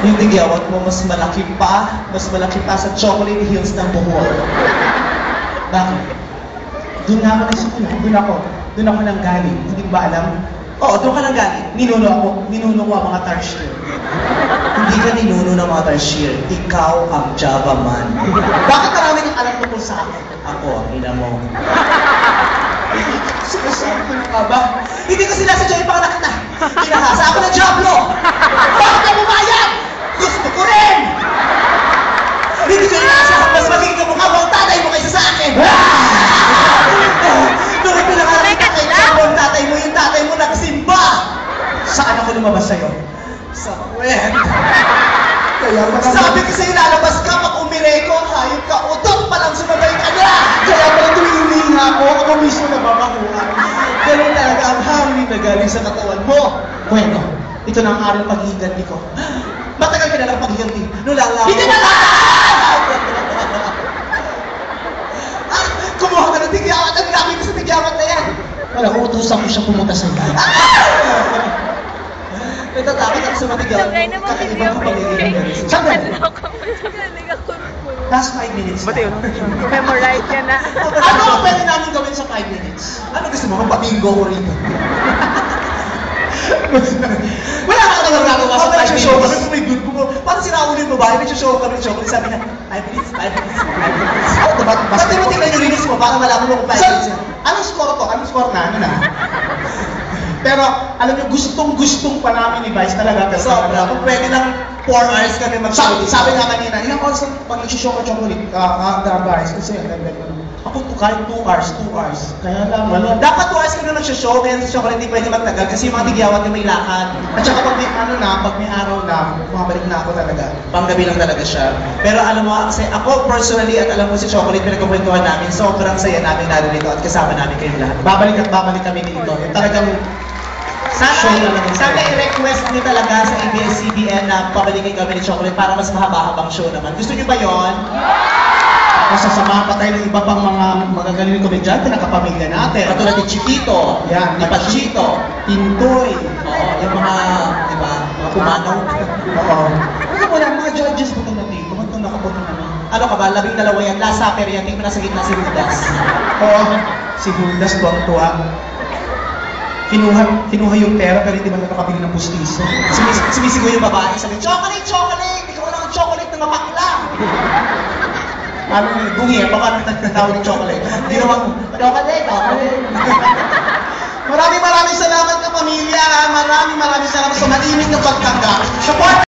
Yung tigyawat mo, mas malaki pa sa chocolate hills ng Bohol. Bakit? Doon nga ako nagsimula. Doon ako nang galing. Hindi ba alam? Oo, doon ka lang galing. Ninuno ko ang mga tarsier. Hindi ka ninuno ng mga tarsier. Ikaw ang Java man. Bakit marami kang alam tungkol sa akin? Ako, ang ina mo. Sinasabi ko na ka ba? Hindi ko sila sa Joy pang nakita. Kinahasa ako ng Diablo. Bakit ka bumayag? Gusto ko rin! Hindi ko inasa. Mas magiging kamukha mo ang tatay mo kaysa sa akin. Noong pinangalan ka kay Jablo, ang tatay mo, yung tatay mo nagsimba. Saan ako lumabas sa'yo? Sa kwet. Kaya pala... Sabi ko sa'yo, lalabas ka pag umireko, hayop ka, utot pa lang sumabay ka na. Kaya pala tuwing humihinga ako mismo nababakuhan. Ganun talaga ang hangin na galing sa katawan mo. Bueno, ito na ang araw paghiganti ko. Matagal ka na lang paghiganti. Nulalaw. Hindi na lang! Kumuha ka ng tigyawat. Ang dami ko sa tigyawat na yan. Wala, uutusan ko siya pumunta sa iyo. Natatakot ako sa matigyawat. Sabay naman Kakaiba ka paghiganti. Sandali. Last 5 minutes na. Memorize ka na. Ano ang pwede namin gawin sa 5 minutes? Ano gusto mo? Magpabingo ko rito. Wala ka naman gagawa sa 5 Show kami minutes. kung may good mo. Parang sinauli yung babae, nagsishow kami ng chocolate. Sabi niya, 5 minutes, 5 minutes, 5 minutes. Ano to ba? Basta mo tingnan yung release mo, para malaman mo kung 5 minutes yan. Anong score to? Anong score na? Ano na? Pero, alam niyo, gustong-gustong pa namin ni Vice talaga. Pero Sobra. Kung pwede lang 4 hours kami mag-show. Sabi nga kanina, ilang oras ang pag nagsishow ka chocolate? Vice, kasi ako kahit 2 hours, 2 hours. Kaya lang, wala. Dapat 2 hours ka na nagsishow, kaya sa chocolate hindi pwede magtagal kasi yung mga tigyawat yung may lakad. At saka pag may pag may araw na, bumabalik na ako talaga. Panggabi lang talaga siya. Pero alam mo, kasi ako personally at alam mo si Chocolate, pinagkukwentuhan namin, sobrang saya namin narito at kasama namin kayong lahat. Babalik at babalik kami dito. Yung talagang show na lang. Sana i-request niyo talaga sa ABS-CBN na pabalikin kami ni Chocolate para mas mahaba-habang show naman. Gusto niyo ba yon? Masasama pa tayo ng iba pang mga magagaling komedyante na kapamilya natin. Katulad ni Chiquito, Yan, ni Pachito, Pintoy. oo, yung mga, di ba, mga pumanaw. Oo. Ano mo lang, mga judges po na dito. Ba't nung nakaboto naman? Ano ka ba, 12 yan, last supper yan, tingin mo nasa gitna si Judas. Oo. Si Judas tuwang-tuwa. Kinuha yung pera pero hindi man nakakabili ng pustiso. Sumisigaw yung babae, sabi, Chocolate, Chocolate! Ikaw lang ang chocolate na mapakla! Ano yung bungi, baka nagtatawag ng chocolate. Hindi naman, chocolate. Maraming salamat ka pamilya. Maraming salamat sa malimit na pagtanggap. Support